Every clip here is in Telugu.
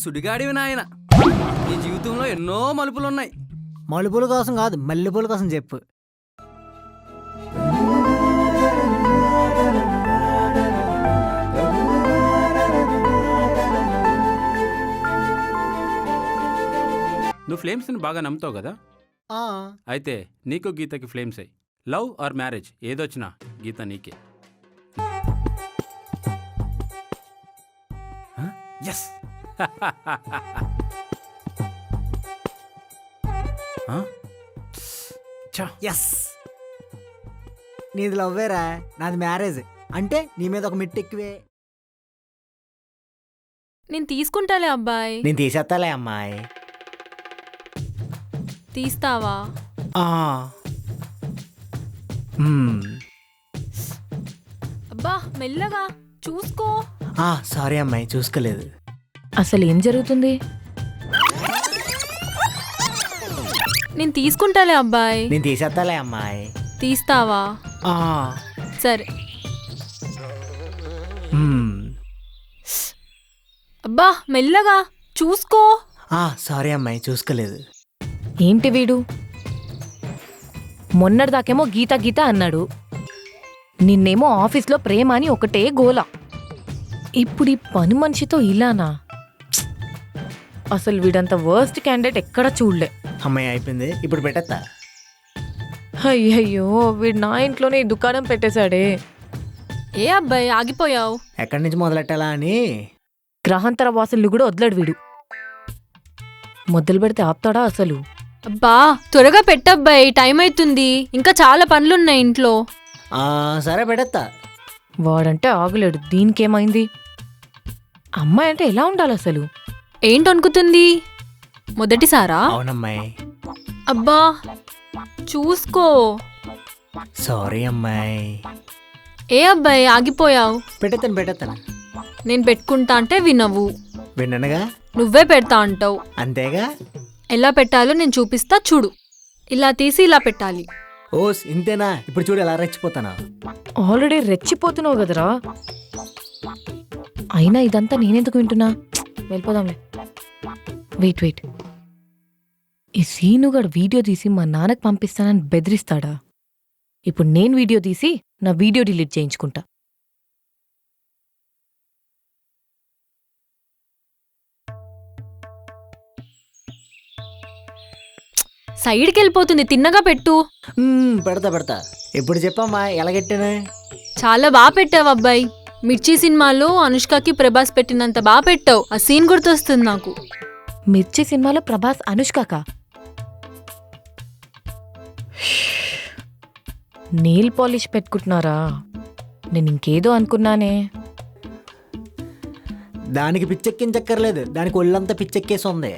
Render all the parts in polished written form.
సుడిగాడివి నాయన. నీ జీవితంలో ఎన్నో మలుపులున్నాయి. మలుపుల కోసం కాదు, మల్లెపూల కోసం చెప్పు. నువ్వు ఫ్లేమ్స్ని బాగా నమ్ముతావు కదా, ఆ, అయితే నీకు గీతకి ఫ్లేమ్స్ అయ్యి. లవ్ ఆర్ మ్యారేజ్ ఏదొచ్చినా గీత నీకే. ఎస్. ఎస్. నీది లవ్వేరా, నాది మ్యారేజ్. అంటే నీ మీద ఒక మెట్టు ఎక్కువే. నేను తీసుకుంటాలే అబ్బాయి. నేను తీసేస్తాలే అమ్మాయి. తీస్తావా? ఆ. మ్మ్. అబ్బా మెల్లగా చూసుకో. సారీ అమ్మాయి, చూసుకోలేదు. అసలు ఏం జరుగుతుంది? నేను తీసుకుంటాలే అబ్బాయి. నేను తీసేస్తాలే అమ్మాయి. తీస్తావా? ఆ. సరే. మ్మ్. అబ్బా మెల్లగా చూసుకో. సారీ అమ్మాయి, చూసుకోలేదు. ఏంటి వీడు మొన్నటిదాకేమో గీత గీత అన్నాడు, నిన్నేమో ఆఫీస్లో ప్రేమ అని ఒకటే గోల. ఇప్పుడు ఈ పని మనిషితో ఇలానా? అసలు వీడంత వర్స్ట్ క్యాండిడేట్ ఎక్కడా చూడలే. అమ్మాయి అయిపోయింది, ఇప్పుడు పెట్టేస్తా. అయ్యయ్యో, వీడు నా ఇంట్లోనే ఈ దుకాణం పెట్టేశాడే. ఏ అబ్బాయి ఆగిపోయావు? ఎక్కడి నుంచి మొదలెట్టాలా అని. గ్రహాంతర వాసులు కూడా వదలడు వీడు. మొదలు పెడితే ఆపుతాడా అసలు? అబ్బా త్వరగా పెట్టబ్బాయి, టైం అవుతుంది. ఇంకా చాలా పనులున్నాయి ఇంట్లో. సరే పెట్టేస్తా. వాడంటే ఆగలేడు, దీనికేమైంది? అమ్మాయి అంటే ఎలా ఉండాలి అసలు? ఏంటి అనుకుతుంది? మొదటిసారా? అవునమ్మాయి. అబ్బా చూసుకో. సారీ అమ్మాయి. ఏ అబ్బాయి ఆగిపోయావు? పెట్టేస్తాను. నేను పెట్టుకుంటా అంటే వినవు. విన్నగా నువ్వే పెడతా అంటావు. అంతేగా. ఎలా పెట్టాలో నేను చూపిస్తా చూడు. ఇలా తీసి ఇలా పెట్టాలి. ఓస్ ఇంతేనా? ఇప్పుడు చూడు ఎలా రెచ్చిపోతానా. ఆల్రెడీ రెచ్చిపోతున్నావు కదరా. అయినా ఇదంతా నేనెందుకు వింటున్నా? వెళ్ళిపోదాంలే. వెయిట్, ఈ సీనుగాడు వీడియో తీసి మా నాన్నకు పంపిస్తానని బెదిరిస్తాడా? ఇప్పుడు నేను వీడియో తీసి నా వీడియో డిలీట్ చేయించుకుంటా. సైడ్కి వెళ్ళిపోతుంది, తిన్నగా పెట్టు. పెడతా. ఎప్పుడు చెప్పమ్మా ఎలాగెట్టాను? చాలా బాగా పెట్టావు అబ్బాయి. మిర్చి సినిమాలో అనుష్కకి ప్రభాస్ పెట్టినంత బాగా పెట్టావు. ఆ సీన్ గుర్తొస్తుంది నాకు. మిర్చి సినిమాలో ప్రభాస్ అనుష్కకా? నెయిల్ పాలిష్ పెట్టుకుంటున్నారా? నేను ఇంకేదో అనుకున్నానే. దానికి పిచ్చెక్కించక్కర్లేదు, దానికి ఒళ్ళంతా పిచ్చెక్కేసి ఉంది.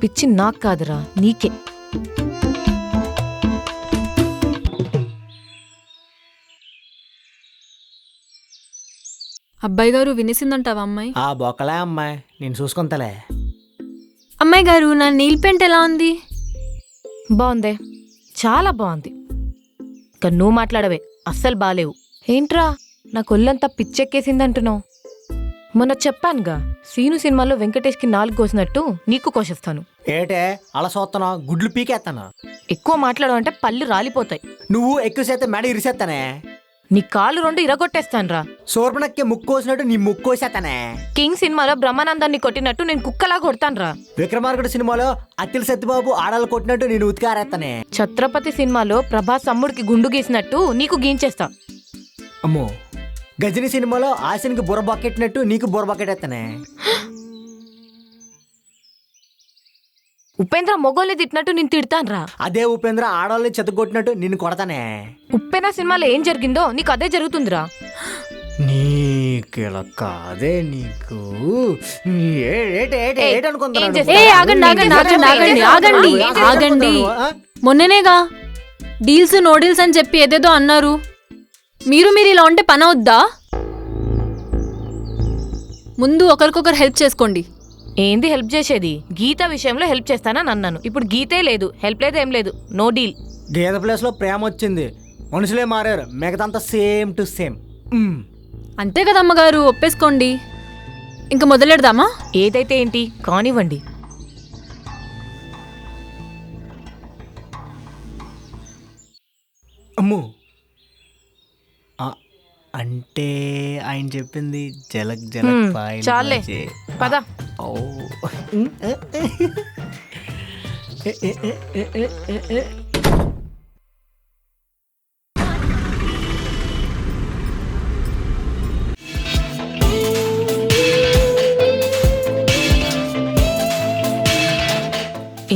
పిచ్చి నాకు కాదురా, నీకే. అబ్బాయి గారు వినిసిందంటావా అమ్మాయి? బొక్కలే అమ్మాయి, నేను చూసుకుంటలే. అమ్మాయి గారు నా నీల్ పెయింట్ ఎలా ఉంది? బాగుందే, చాలా బాగుంది. ఇంకా నువ్వు మాట్లాడవే, అస్సలు బాలేవు. ఏంట్రా నా కొల్లంతా పిచ్చెక్కేసిందంటున్నావు? మొన్న చెప్పానుగా, సీను సినిమాలో వెంకటేష్కి 4 కోసినట్టు నీకు కోసేస్తాను. ఏటే అలా చూస్తానా? గుడ్లు పీకేస్తాను. ఎక్కువ మాట్లాడవంటే పళ్ళు రాలిపోతాయి. నువ్వు ఎక్కువ చేస్తే మెడ ఇరిసేస్తానే. నీ కాళ్ళు 2 ఇరగొట్టేస్తానురా. సోర్పణక్కి ముక్కు కోసినట్టు నీ ముక్కు కోసేస్తానే. కింగ్ సినిమాలో బ్రహ్మానందాన్ని కొట్టినట్టు నేను కుక్కలా కొడతానురా. విక్రమార్కుడు సినిమాలో అత్తిల సత్యబాబు ఆడాలు కొట్టినట్టు నేను ఉతికారేస్తానే. ఛత్రపతి సినిమాలో ప్రభాస్ అమ్ముడికి గుండు గీసినట్టు నీకు గీంచేస్తా. అమ్మో, గజని సినిమాలో ఆశనికి బుర్ర బకెట్టినట్టు నీకు బుర్ర బకెట్టేస్తానే. ఉపేంద్ర మొగోల్ని తిట్టినట్టు నేను తిడతానురా. అదే ఉపేంద్ర ఆడవాళ్ళని చెత్తగొట్టినట్టు నిన్ను కొడతానే. ఉప్పెన సినిమాలో ఏం జరిగిందో నీకు అదే జరుగుతుందిరా. నీకు అదే నీకు ఆగండి. మొన్ననేగా డీల్స్ నో డీల్స్ అని చెప్పి ఏదేదో అన్నారు. మీరు ఇలా ఉంటే పని అవుద్దా? ముందు ఒకరికొకరు హెల్ప్ చేసుకోండి. ఏంది హెల్ప్ చేసేది? గీత విషయంలో హెల్ప్ చేస్తానని అన్నాను. ఇప్పుడు గీతే లేదు, హెల్ప్ లేదు, ఏం లేదు, నో డీల్. గీత ప్లేస్ లో ప్రేమ వచ్చింది, మనుషులే మారారు, మిగతాంతా సేమ్ టు సేమ్. అంతే కదా అమ్మగారు, ఒప్పేసుకోండి. ఇంకా మొదలెడదామా? ఏదైతే ఏంటి కానివ్వండి. అమ్ము అంటే ఆయన చెప్పింది జలక్ జలక్ హ్మ్, పాయలు చాలే. బాజే. పద. ఓ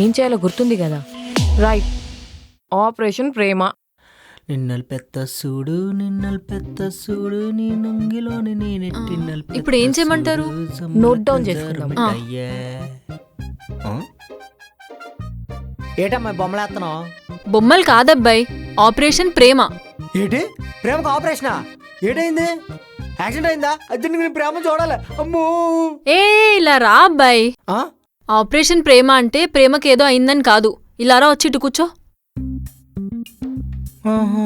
ఏం చేయాలో గుర్తుంది కదా. రైట్, ఆపరేషన్ ప్రేమ. నిన్నలు పెద్ద సూడు నిన్నలు పెద్ద సూడు నీ నుంగిలోని నేనెట్టిన్నలు ఇప్పుడు ఏం చేయమంటారు? నోట్ డౌన్ చేసుకుందాం. ఏటమ్మా బొమ్మలేస్తున్నావు? బొమ్మలు కాదబ్బాయి, ఆపరేషన్ ప్రేమ. ఏంటి ప్రేమకు ఆపరేషనా? ఏటైంది? యాక్సిడెంట్ అయిందా? అది నేను ప్రేమ చూడాలి. అమ్మో ఏ ఇలా రా అబ్బాయి. ఆ? ఆపరేషన్ ప్రేమ అంటే ప్రేమకేదో అయిందని కాదు. ఇలా రా, వచ్చి ఇటు కూర్చో. ఆహా.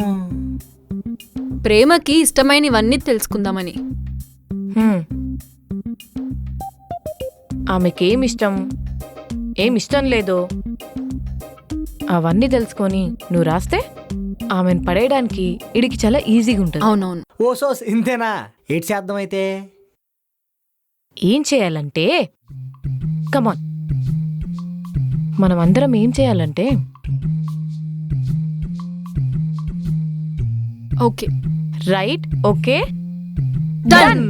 ప్రేమకి ఇష్టమైనవన్నీ తెలుసుకుందామని. హ్మ్. ఆమెకేమిష్టం, ఏమిష్టం లేదో అవన్నీ తెలుసుకొని నువ్వు రాస్తే ఆమెను పడేయడానికి ఇడికి చాలా ఈజీగా ఉంటుంది. అవునవును. ఓ సోస్ ఇంతేనా? ఏటి చేద్దాం అయితే? ఏం చేయాలంటే, కమాన్, మనం అందరం ఏం చేయాలంటే, ఓకే రైట్, ఓకే, డన్.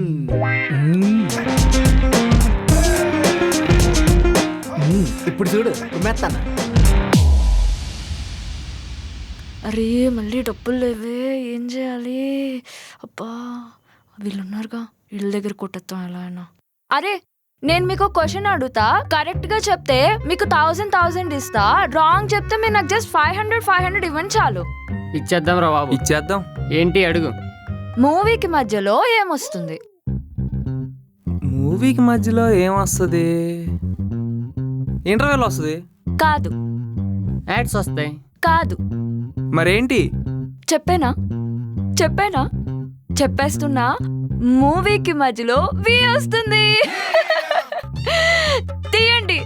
ఇప్పుడు చూడు మెత్తన. అరే మళ్ళీ డబ్బులు లేవే, ఏం చేయాలి? అబ్బా వీళ్ళున్నారుగా, వీళ్ళ దగ్గర కొట్టేస్తాం ఎలా అయినా. అరే నేను మీకు క్వశ్చన్ అడుగుతా, కరెక్ట్ గా చెప్తే మీకు 1000 ఇస్తా, రాంగ్ చెప్తే మీరు నాకు జస్ట్ 500 ఇవ్వండి చాలు. ఇచ్చేద్దాం రా బాబు, ఇచ్చేద్దాం. ఏంటి అడుగు. మూవీకి మధ్యలో ఏమొస్తుంది? మూవీకి మధ్యలో ఏమొస్తుంది? ఇంటర్వెల్ వస్తుంది. కాదు యాడ్స్ వస్తాయి. కాదు, మరేంటి? చెప్పేనా చెప్పేస్తున్నా, మూవీకి మధ్యలో వి వస్తుంది.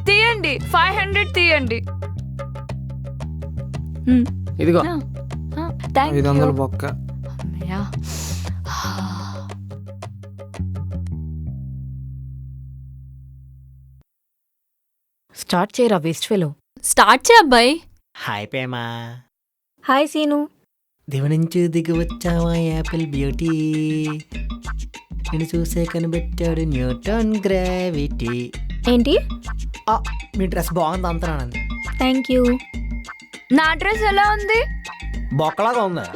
తీయండి 500 తీయండి. ఇదిగో థ్యాంక్ 500 బొక్క. అమ్మయ్యా. స్టార్ట్ చేయరా వేస్ట్ ఫెలో. స్టార్ట్ చే అబ్బాయి. హాయ్ ప్రేమా. Hi scene. దివి నుంచి దిగి వచ్చావా యాపిల్ బ్యూటీ, నేను చూసే కనిపెట్టాడు న్యూటన్ గ్రావిటీ. ఏంటి? మీ డ్రెస్ బాగుంది అంతనానండి. Thank you. నా డ్రెస్ ఎలా ఉంది? బొక్కలాగా ఉందా?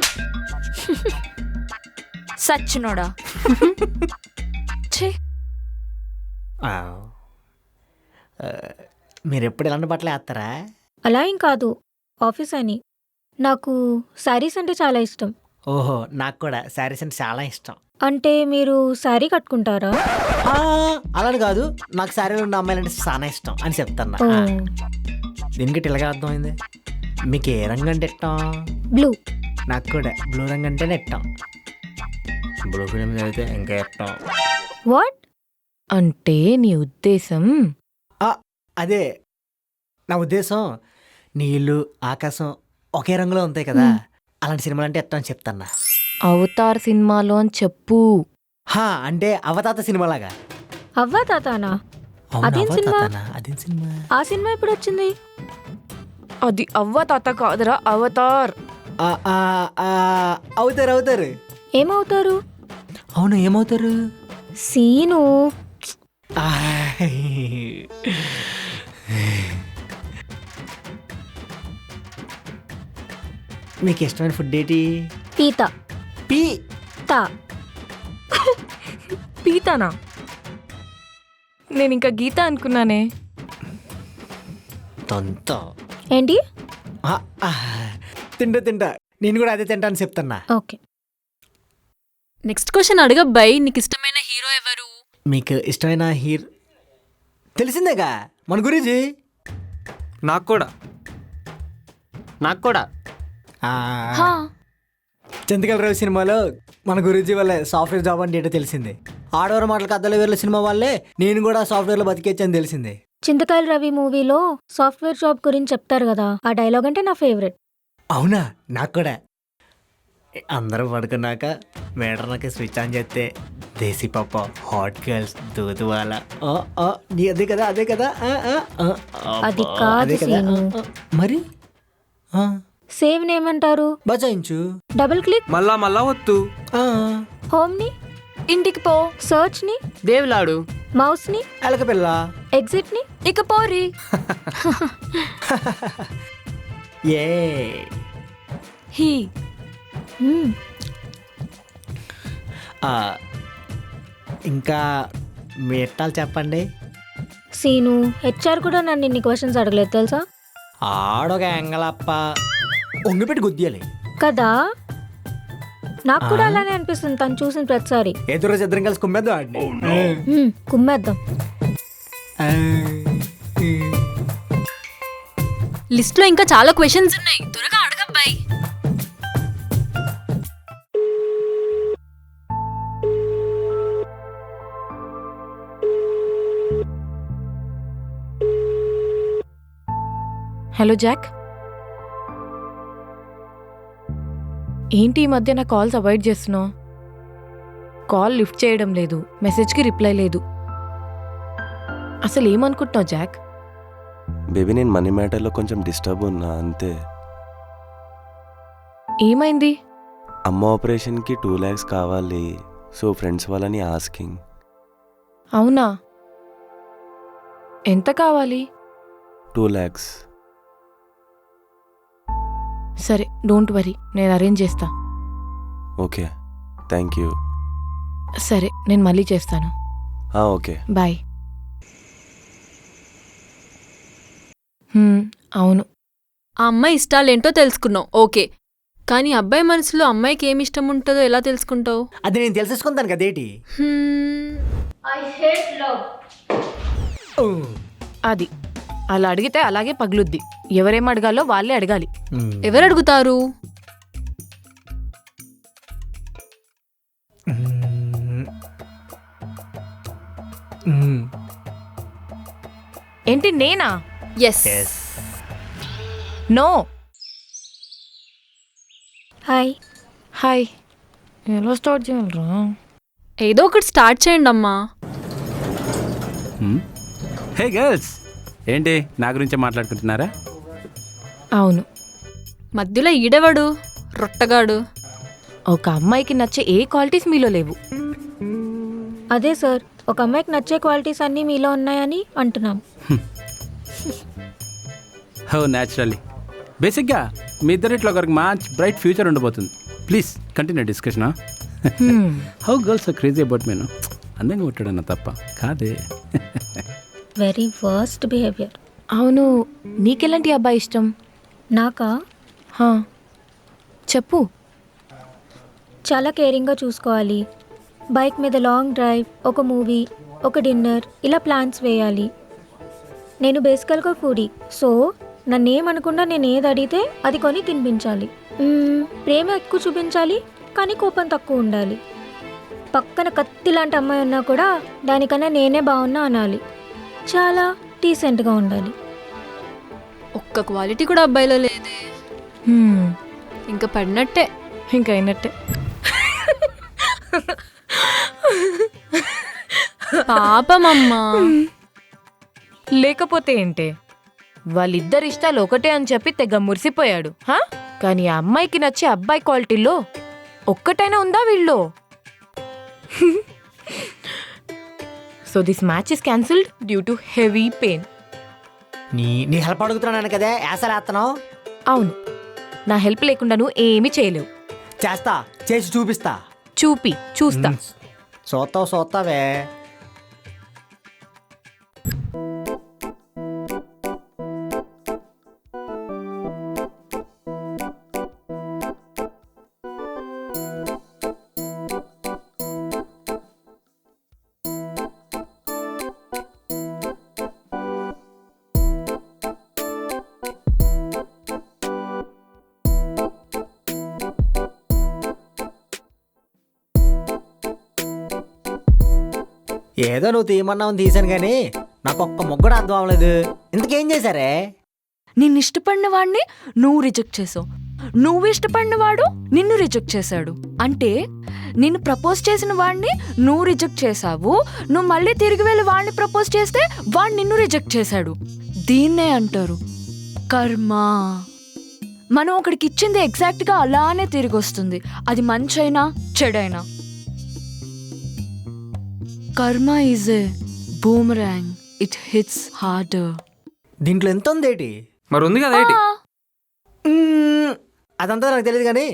సచ్చినోడా. ఛీ. మీరు ఎప్పుడు ఇలాంటి బట్టలు వేస్తారా? అలా ఏం కాదు, ఆఫీస్ అని. నాకు శారీస్ అంటే చాలా ఇష్టం. ఓహో, నాకు కూడా శారీస్ అంటే చాలా ఇష్టం. అంటే మీరు శారీ కట్టుకుంటారా? అలాని కాదు, నాకు శారీలో ఉన్న అమ్మాయిలంటే చాలా ఇష్టం అని చెప్తాను. ఓ, దీనికి ఇలాగా అర్థమైంది. మీకు ఏ రంగు అంటే ఇష్టం? బ్లూ. నాకు కూడా బ్లూ రంగు అంటేనే ఇష్టం. బ్లూ ఫిలిం చదివితే ఇంకా ఇష్టం. వాట్? అంటే నీ ఉద్దేశం? అదే నా ఉద్దేశం, నీళ్ళు ఆకాశం ఒకే రంగులో ఉంటాయి కదా, అలాంటి సినిమాలు అంటే ఇష్టం అని చెప్తాన్నా. అవతార్ సినిమాలో అని చెప్పు. అంటే అవతాత సినిమాలాగా. అవ్వా తాతానా? అవును, అదేం సినిమా? అవతాతనా? అదేం సినిమా? ఆ సినిమా ఎప్పుడు వచ్చింది? అది అవ్వ తాత కాదురా, అవతార్. అవుతారు. ఏమవుతారు? అవును, ఏమవుతారు? సీను. మీకు ఇష్టమైన ఫుడ్ ఏంటి? పీత. పీ తా. పీతానా? నేను ఇంకా గీత అనుకున్నానే. తొంత. ఏంటి? తింటా నేను కూడా అదే తింటాను చెప్తున్నా. ఓకే. నెక్స్ట్ క్వశ్చన్ అడగబ్బాయి. నీకు ఇష్టమైన హీరో ఎవరు? మీకు ఇష్టమైన హీరో తెలిసిందేగా, మన గురించి. నాకు కూడా హా, చింతకలరావు సినిమాలో మన గురించి వల్లే సాఫ్ట్వేర్ జాబ్ అంటే ఏంటో తెలిసింది. ఆడవారి మాటలకు అద్దలు వేర్ల సినిమా వల్లే నేను కూడా సాఫ్ట్వేర్లో బతికేచ్చు అని తెలిసింది. చింతకాయల రవి మూవీలో సాఫ్ట్వేర్ జాబ్ గురించి చెప్తారు కదా, ఆ డైలాగ్ అంటే నా ఫేవరెట్. అవునా? నాకు కూడా. అందరూ పడుకున్నాక మేడర్నకి స్విచ్ ఆన్ చేస్తే దేశీ పప్ప, హాట్ గర్ల్స్, దూదువాల, అదే కదా అదే కదా అది కాదు అదే కదా. సీను. మరి సేవ్ నేమంటారు? బచాయించు. డబుల్ క్లిక్ మళ్ళా వత్తు. హోమ్ ని, ఇంటికి పో. సర్చ్ ని, దేవులాడు. మౌస్ ని, అలక పిల్ల. ఎగ్జిట్ ని. ఇక పోరి. ఏ హీ. మ్మ్. ఇంకా మీ ఎట్టాలు చెప్పండి. సీను, హెచ్ఆర్ కూడా నన్ను ఇన్ని క్వశ్చన్స్ అడగలేదు తెలుసా? ఆడొక ఎంగలప్ప ఒంగిపెట్టి గుద్దియాలి కదా, నాకు కూడా అలానే అనిపిస్తుంది తను చూసిన ప్రతిసారి. ఎదురు ఇద్దరం కలిసి కుమ్మేద్దాం ఆడిని. కుమ్మేద్దాం. లిస్ట్ లో ఇంకా చాలా క్వశ్చన్స్ ఉన్నాయి, త్వరగా అడగబ్బాయి. హలో జాక్, ఏంటి ఈ మధ్య నా కాల్స్ అవాయిడ్ చేస్తున్నావు? కాల్ లిఫ్ట్ చేయడం లేదు, మెసేజ్కి రిప్లై లేదు. అసలు ఏమనుకుంటున్నావు జాక్? బేబీ నేను మనీ మ్యాటర్లో కొంచెం డిస్టర్బ్ ఉన్నా అంతే. ఏమైంది? అమ్మ ఆపరేషన్కి 2 lakhs కావాలి. సో ఫ్రెండ్స్ వాళ్ళని ఆస్కింగ్. అవునా, ఎంత కావాలి? 2 lakhs. సరే, డోంట్ వరీ, నేను అరేంజ్ చేస్తా. Okay, thank you. సరే, నేను మళ్ళీ చేస్తాను. Okay, bye. అవును, ఆ అమ్మాయి ఇష్టాలేంటో తెలుసుకున్నావు, ఓకే. కానీ అబ్బాయి మనసులో అమ్మాయికి ఏమి ఇష్టం ఉంటుందో ఎలా తెలుసుకుంటావు? అది నేను తెలిసేసుకుంటాను కదేటి. అది అలా అడిగితే అలాగే పగులుద్ది. ఎవరేం అడగాలో వాళ్ళే అడగాలి. ఎవరు అడుగుతారు? ఏంటి, నేనా? ఎస్. నో. హాయ్. హాయ్. ఎలా స్టార్ట్ చేయాలరా? ఏదో ఒకటి స్టార్ట్ చేయండి అమ్మా. హే గర్ల్స్, ఏంటి నా గురించే మాట్లాడుకుంటున్నారా? అవును. మధ్యలో ఈడెవడు రొట్టగాడు? ఒక అమ్మాయికి నచ్చే ఏ క్వాలిటీస్ మీలో లేవు. అదే సార్, ఒక అమ్మాయికి నచ్చే క్వాలిటీస్ అన్నీ మీలో ఉన్నాయని అంటున్నాం. హో న్యాచురల్లీ. బేసిక్గా మీ ఇద్దరిట్లో ఒకరికి మంచి బ్రైట్ ఫ్యూచర్ ఉండబోతుంది. Please continue discussion. How girls are crazy about Meenu. అందంగా ఉంటాడన్న తప్ప కాదే. Very worst behaviour. అవును, నీకెలాంటి అబ్బాయి ఇష్టం? నాకా? హా, చెప్పు. చాలా కేరింగ్గా చూసుకోవాలి, బైక్ మీద లాంగ్ డ్రైవ్, ఒక మూవీ, ఒక డిన్నర్, ఇలా ప్లాన్స్ వేయాలి. నేను బేసికల్గా ఫుడీ, సో నన్నేమనకుండా నేను ఏది అడిగితే అది కొని తినిపించాలి. ప్రేమ ఎక్కువ చూపించాలి, కానీ కోపం తక్కువ ఉండాలి. పక్కన కత్తి లాంటి అమ్మాయి ఉన్నా కూడా దానికన్నా నేనే బాగున్నా అనాలి. చాలా డీసెంట్గా ఉండాలి. ఒక్క క్వాలిటీ కూడా అబ్బాయిలో లేదే. ఇంకా పడినట్టే. ఇంకా అయినట్టే. పాపమమ్మా. లేకపోతే ఏంటే, వాళ్ళిద్దరి ఇష్టాలు ఒకటే అని చెప్పి తెగ మురిసిపోయాడు. కానీ ఆ అమ్మాయికి నచ్చే అబ్బాయి క్వాలిటీలో ఒక్కటైనా ఉందా వీళ్ళు? So this match is cancelled due to heavy pain. నీ హెల్ప్ అడుగుతున్నాను కదా, యాసలేస్తున్నావు. అవును, నా హెల్ప్ లేకుండా నువ్వు ఏమీ చేయలేవు. చేస్తా, చేసి చూపిస్తా. చూస్తా. చూస్తావే. ఏదో నువ్వు తీయమన్నావు తీసాను కానీ నాకు ఒక్క ముగ్గడు అర్థం అవ్వలేదు. ఇంతకేం చేశారే? నిన్ను ఇష్టపడిన వాడిని నువ్వు రిజెక్ట్ చేసావు, నువ్వు ఇష్టపడిన వాడు నిన్ను రిజెక్ట్ చేశాడు. అంటే నిన్ను ప్రపోజ్ చేసిన వాడిని నువ్వు రిజెక్ట్ చేసావు, నువ్వు మళ్ళీ తిరిగి వెళ్ళి వాడిని ప్రపోజ్ చేస్తే వాడు నిన్ను రిజెక్ట్ చేశాడు. దీన్నే అంటారు కర్మ. మనం ఒకడికి ఇచ్చింది ఎగ్జాక్ట్గా అలానే తిరిగి వస్తుంది, అది మంచైనా చెడైనా. కర్మ is a boomerang, it hits harder. దీంట్లో ఎంత ఉంది ఏంటి? మరి ఉంది కదా ఏంటి? అదంతా నాకు తెలియదు కానీ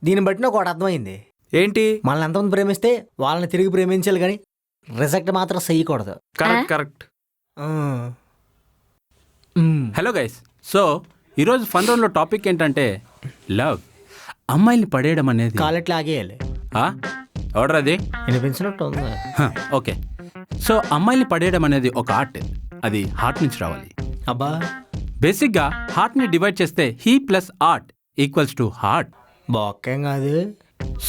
దీన్ని బట్టి నాకు ఒకటి అర్థమైంది. ఏంటి? మనల్ని ఎంతమంది ప్రేమిస్తే వాళ్ళని తిరిగి ప్రేమించాలి కానీ రిజెక్ట్ మాత్రం చెయ్యకూడదు. కరెక్ట్. హలో గైస్, సో ఈరోజు ఫన్ రౌండ్లో టాపిక్ ఏంటంటే లవ్. అమ్మాయిల్ని పడేయడం అనేది కాలెట్లు ఆగేయాలి. ఆర్డర్ అది వినిపించినట్టు ఉంది. ఓకే. సో అమ్మాయిల్ని పడేయడం అనేది ఒక ఆర్ట్. అది హార్ట్ నుంచి రావాలి. అబ్బా, బేసిక్గా హార్ట్ని డివైడ్ చేస్తే he plus art equals to heart. బాకేం కాదు.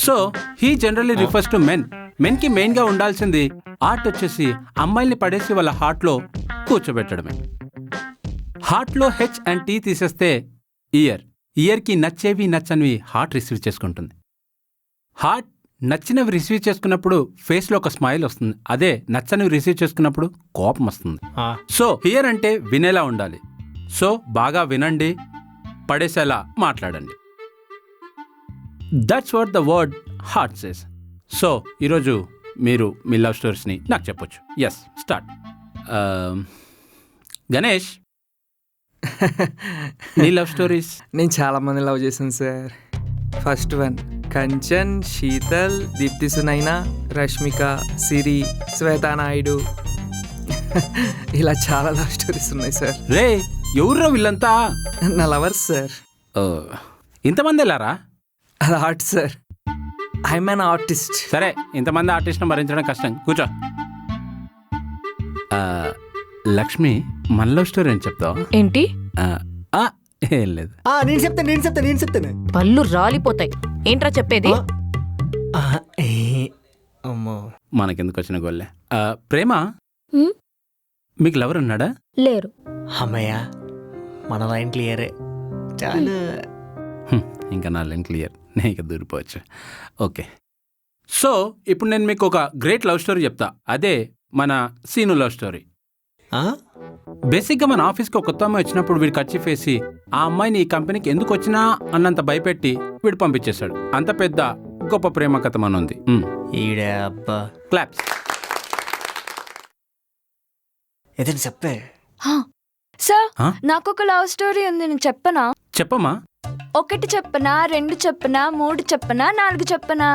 So he generally refers to men. మెన్కి మెయిన్గా ఉండాల్సింది ఆర్ట్ వచ్చేసి అమ్మాయిల్ని పడేసి వాళ్ళ హార్ట్లో కూర్చోబెట్టడమే. హార్ట్లో హెచ్ అండ్ టీ తీసేస్తే ఇయర్. ఇయర్కి నచ్చేవి నచ్చనివి హార్ట్ రిసీవ్ చేసుకుంటుంది. హార్ట్ నచ్చినవి రిసీవ్ చేసుకున్నప్పుడు ఫేస్లో ఒక స్మైల్ వస్తుంది, అదే నచ్చనివి రిసీవ్ చేసుకున్నప్పుడు కోపం వస్తుంది. సో హియర్ అంటే వినేలా ఉండాలి. సో బాగా వినండి, పడేసేలా మాట్లాడండి. That's what the word heart says. So ఈరోజు మీరు మీ లవ్ స్టోరీస్ని నాకు చెప్పొచ్చు. Yes, start. గణేష్, నీ లవ్ స్టోరీస్? నేను చాలా మంది లవ్ చేశాను sir. First one Kanchan, Sheetal, Deepti Sunaina, Rashmika, Siri, Shweta Naidu. ఇలా చాలా లవ్ స్టోరీస్ ఉన్నాయి సార్. రే, ఎవర్రా వీళ్ళంతా? నా లవర్స్ సార్. ఇంతమంది వెళ్ళారా? అది art sir. I'm an artist. సరే, ఇంతమంది ఆర్టిస్ట్ను భరించడం కష్టం, కూర్చో. లక్ష్మి, మన లవ్ స్టోరీ అని చెప్తావు? ఏంటి? ఏం లేదు. నేను చెప్తాను. పళ్ళు రాలిపోతాయి. ఏంట్రా చెప్పేది? అమ్మో, మనకెందుకు వచ్చిన గోల్లే. ప్రేమ, హ్మ్? మీకు లవర్ ఉన్నాడా? లేరు. అమ్మయ్య, మన లైన్ క్లియరే. చాలా ఇంకా నా లైన్ క్లియర్, నేను ఇక దూరిపోవచ్చు. ఓకే, సో ఇప్పుడు నేను మీకు ఒక గ్రేట్ లవ్ స్టోరీ చెప్తా. అదే మన సీను లవ్ స్టోరీ. బేసిక్గా మన ఆఫీస్కి ఒక కొత్త అమ్మాయి వచ్చినప్పుడు వీడు కర్చీఫ్ వేసి ఆ అమ్మాయిని ఈ కంపెనీకి ఎందుకు వచ్చినా అన్నంత భయపెట్టి వీడు పంపించేశాడు. అంత పెద్ద గొప్ప ప్రేమ కథ మన ఉంది. ఈడే అబ్బా. క్లాప్స్. ఏదైనా చెప్పే. సార్, నాకు ఒక లవ్ స్టోరీ ఉంది, నేను చెప్పనా? చెప్పమ్మా. 1 చెప్పనా, 2 చెప్పనా, 3 చెప్పనా, 4 చెప్పనా?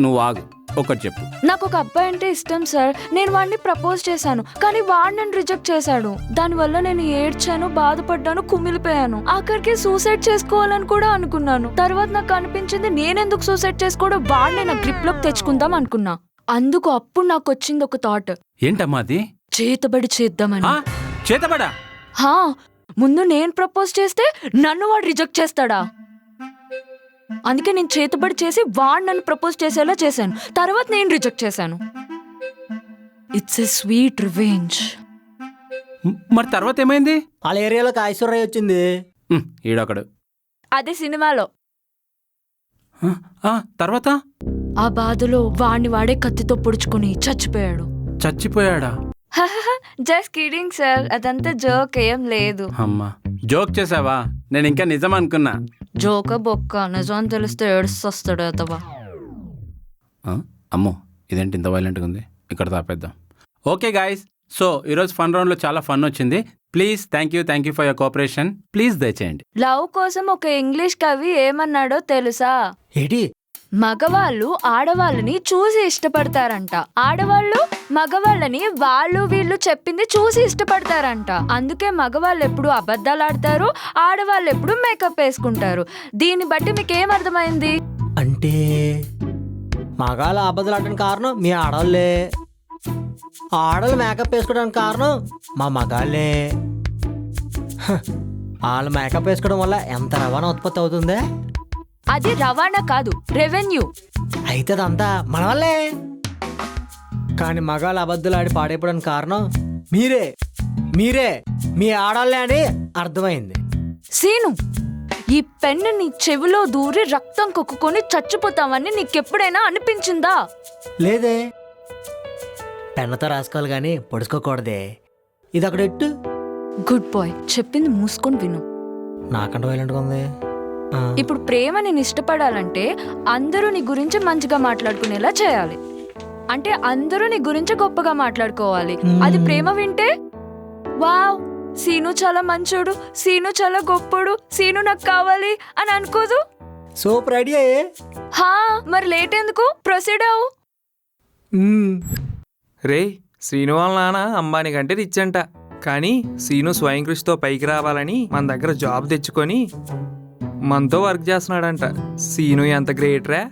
నువ్వు ఆగు, ఒకటి చెప్పు. నాకు ఒక అబ్బాయి అంటే ఇష్టం సార్. నేను వాడిని ప్రపోజ్ చేశాను, కానీ వాడు నన్ను రిజెక్ట్ చేశాడు. దానివల్ల నేను ఏడ్చాను, బాధపడ్డాను, కుమిలిపోయాను. ఆఖరికి సూసైడ్ చేసుకోవాలని కూడా అనుకున్నాను. తర్వాత నాకు అనిపించింది, నేనెందుకు సూసైడ్ చేసుకోవడం, వాడిని నా గ్రిప్ లోకి తెచ్చుకుందాం అనుకున్నా. అందుకు అప్పుడు నాకు వచ్చింది ఒక థాట్. ఏంటమ్మా అది? చేతబడి చేద్దామని. చేతబడా? ముందు నేను ప్రపోజ్ చేస్తే నన్ను వాడు రిజెక్ట్ చేస్తాడా? అందుకే నేను చేతబడి చేసి వాడు నన్ను ప్రపోజ్ చేసేలా చేశాను. తర్వాత నేను రిజెక్ట్ చేశాను. It's a sweet revenge. మరి తర్వాత ఏమైంది? వాళ్ళ ఏరియాలోకి ఐశ్వర్య వచ్చింది. ఈడొకడు. అదే సినిమాలో. తర్వాత ఆ బాధలో వాడిని వాడే కత్తితో పొడుచుకుని చచ్చిపోయాడు. చచ్చిపోయాడా? జస్ట్ కిడింగ్ సార్, అదంతా జోక్, ఏం లేదు. అమ్మా, జోక్ చేసావా? నేను ఇంకా నిజం అనుకున్నా. జోక బొక్క, నిజం తెలిస్తే ఏడుస్తొస్తాడు అతవా. అమ్మో, ఇదేంటి ఇంత వైలెంట్గా ఉంది? ఇక్కడ తాపేద్దాం. ఓకే గాయస్, సో ఈరోజు ఫన్ రౌండ్లో చాలా ఫన్ వచ్చింది. Please thank you for your cooperation. Please దయచేయండి. లవ్ కోసం ఒక ఇంగ్లీష్ కవి ఏమన్నాడో తెలుసా? ఏంటి? మగవాళ్ళు ఆడవాళ్ళని చూసి ఇష్టపడతారంట, ఆడవాళ్ళు మగవాళ్ళని వాళ్ళు వీళ్ళు చెప్పింది చూసి ఇష్టపడతారంట. అందుకే మగవాళ్ళు ఎప్పుడు అబద్ధాలు ఆడతారు, ఆడవాళ్ళు ఎప్పుడు మేకప్ వేసుకుంటారు. దీన్ని బట్టి మీకేం అర్థమైంది? అంటే మగాళ్ళు అబద్ధాలు ఆడడానికి కారణం మీ ఆడవాళ్ళే, ఆడవాళ్ళు మేకప్ వేసుకోవడానికి కారణం మా మగాళ్ళే. వాళ్ళు మేకప్ వేసుకోవడం వల్ల ఎంత రవాణా ఉత్పత్తి అవుతుందే? అది రవాణా కాదు, రెవెన్యూ. అయితే అదంతా మన వల్లే. కానీ మగాళ్ళు అబద్ధాలు ఆడి పాడైపోవడానికి కారణం మీరే మీరే మీ ఆడాలే అని అర్థమైంది. సీను, ఈ పెన్ను నీ చెవిలో దూరి రక్తం కొక్కుకొని చచ్చిపోతావని నీకెప్పుడైనా అనిపించిందా? లేదే, పెన్నతో రాసుకోవాలి కానీ పొడుచుకోకూడదే. ఇది అక్కడ ఎట్టు. గుడ్ బాయ్, చెప్పింది మూసుకొని విను. నాకంటే వైలెంట్గా ఉంది. ఇప్పుడు ప్రేమ నేను ఇష్టపడాలంటే అందరూ నీ గురించి మంచిగా మాట్లాడుకునేలా చేయాలి. అంటే అందరూ నీ గురించి గొప్పగా మాట్లాడుకోవాలి. అది ప్రేమ వింటే వావ్ సీను చాలా మంచోడు, సీను చాలా గొప్పోడు, సీను నాకు కావాలి అని అనుకోదు. Super idea. హా, మరి లేట్ ఎందుకు, ప్రొసీడ్ అవు. రే, శ్రీను వాళ్ళ నాన్న అంబానీ కంటే రిచ్ అంట. కానీ శ్రీను స్వయం కృషితో పైకి రావాలని మన దగ్గర జాబ్ తెచ్చుకొని మనతో వర్క్ చేస్తున్నాడంట. శ్రీను ఎంత గ్రేట్ రా.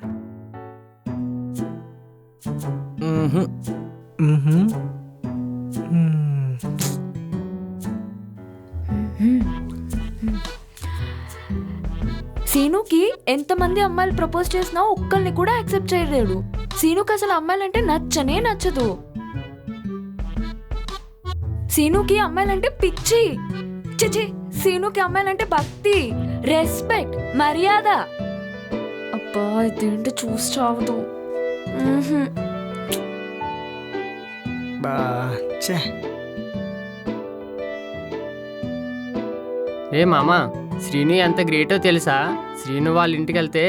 సీనుకి ఎంతమంది అమ్మాయిలు ప్రపోజ్ చేసినా ఒక్కరిని కూడా యాక్సెప్ట్ చేయలేడు. సీనుకి అసలు అమ్మాయిలంటే నచ్చనే నచ్చదు. సీనుకి అమ్మాయిలంటే పిచ్చి. చిచి, సీనుకి అమ్మాయిలంటే భక్తి, రెస్పెక్ట్, మర్యాద. అబ్బా ఇదేంటి చూసి చావదు. ఏ మామా, శ్రీను ఎంత గ్రేటో తెలుసా? శ్రీను వాళ్ళ ఇంటికి వెళ్తే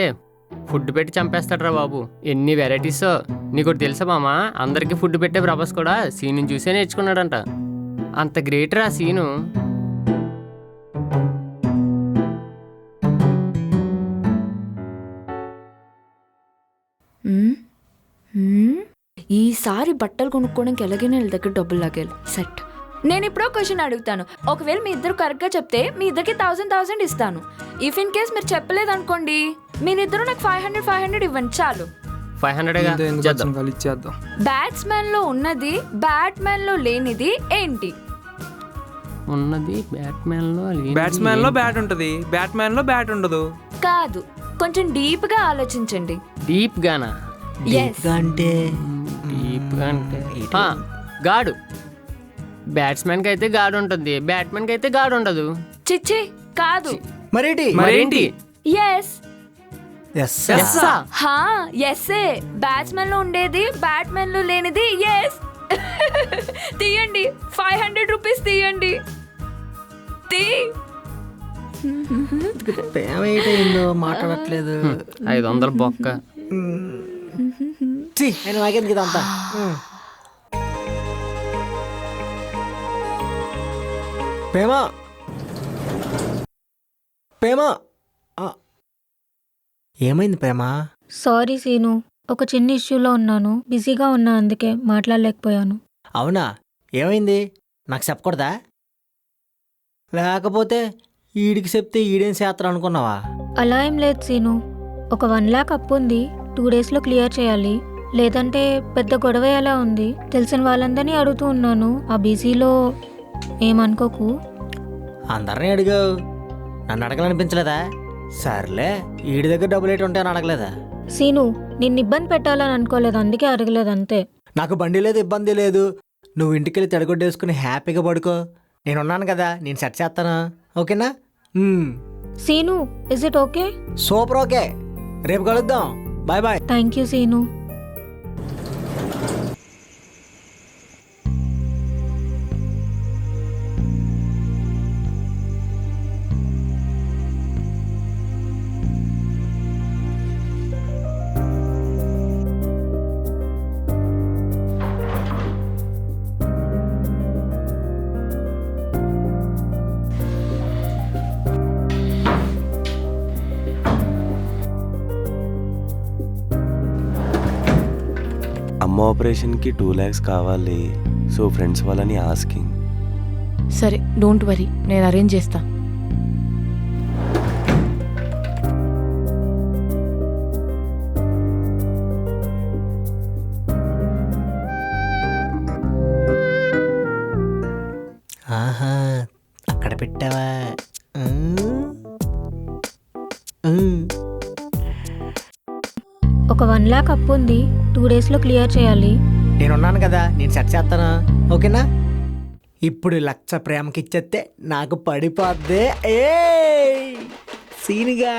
ఫుడ్ పెట్టి చంపేస్తాడ్రా బాబు. ఎన్ని వెరైటీసో. నీకు తెలుసా మామా, అందరికీ ఫుడ్ పెట్టే ప్రభాస్ కూడా శ్రీను చూసే నేర్చుకున్నాడంట. అంత గ్రేట్ రా శ్రీను. ఈసారి బట్టలు కొనుక్కోవడానికి ఎలాగైనా వీళ్ళ దగ్గర డబ్బులు లాగేయాలి. సెట్. నేను ఇప్పుడు క్వశ్చన్ అడుగుతాను. ఒకవేళ మీ ఇద్దరు కరెక్ట్గా చెప్తే మీ ఇద్దరికి 1000 ఇస్తాను. ఇఫ్ ఇన్ కేస్ మీరు చెప్పలేదు అనుకోండి, మీరిద్దరు నాకు 500 ఇవ్వండి చాలు. 500 ఇచ్చేద్దాం. బ్యాట్స్మెన్ లో ఉన్నది బ్యాట్మెన్ లో లేనిది ఏంటి? ఉన్నది బ్యాట్మెన్ లో, బ్యాట్స్మెన్ లో బ్యాట్ ఉంటది, బ్యాట్మెన్ లో బ్యాట్ ఉండదు. కాదు, కొంచెం డీప్ గా ఆలోచించండి. డీప్ గానా? అంటే డీప్ గా అంటే గాడు. బ్యాట్స్మెన్ కి అయితే గాడు ఉంటుంది, బ్యాట్మెన్ కి అయితే గాడు ఉండదు. చిచ్చి కాదు. మరేంటి? ఎస్. హా, ఎస్ఏ. బ్యాట్స్మెన్ లో ఉండేది బ్యాట్మెన్ లో లేనిది ఎస్. తీయండి, 500 రూపీస్ తీయండి. ఏమైందో మాట్లాడట్లేదు. 500 బొక్క. నాకేందుకు ఇదంతా? ప్రేమ ప్రేమ ఏమైంది ప్రేమ? సారీ సీను, ఒక చిన్న ఇష్యూలో ఉన్నాను, బిజీగా ఉన్నా, అందుకే మాట్లాడలేకపోయాను. అవునా, ఏమైంది? నాకు చెప్పకూడదా? లేకపోతే ఈడికి చెప్తే ఈడేం చేస్తారు అనుకున్నావా? అలా ఏం లేదు సీను, ఒక 1 lakh అప్పు ఉంది, 2 daysలో క్లియర్ చేయాలి. లేదంటే పెద్ద గొడవ ఎలా ఉంది. తెలిసిన వాళ్ళందరినీ అడుగుతూ ఉన్నాను. ఆ బిజీలో ఏమనుకోకు. అందరినీ అడిగావు, నన్ను అడగాలనిపించలేదా? సర్లే, ఈడి దగ్గర డబ్బులు ఏంటి ఉంటాయని అడగలేదా? సీను, నిన్ను ఇబ్బంది పెట్టాలని అనుకోలేదు, అందుకే అడగలేదు అంతే. నాకు బండి లేదు, ఇబ్బంది లేదు. నువ్వు ఇంటికెళ్ళి తడిగొడ్డేసుకుని హ్యాపీగా పడుకో. నేనున్నాను కదా, నేను సెట్ చేస్తాను. ఓకేనా? Seenu, is it okay? Super okay. రేపు కలుద్దాం. Bye bye. Thank you Seenu. అమ్మ ఆపరేషన్కి 2 lakhs కావాలి. సో ఫ్రెండ్స్ వాళ్ళని ఆస్కింగ్. సరే, డోంట్ వరీ, నేను అరేంజ్ చేస్తా. ఆహా, అక్కడ పెట్టావా? ఒక 1 lakh అప్పు ఉంది, 2 daysలో క్లియర్ చేయాలి. నేనున్నాను కదా, నేను సెట్ చేస్తాను. ఓకేనా? ఇప్పుడు 1,00,000 ప్రేమకి ఇచ్చేస్తే నాకు పడిపోద్దే. ఏ సీనుగా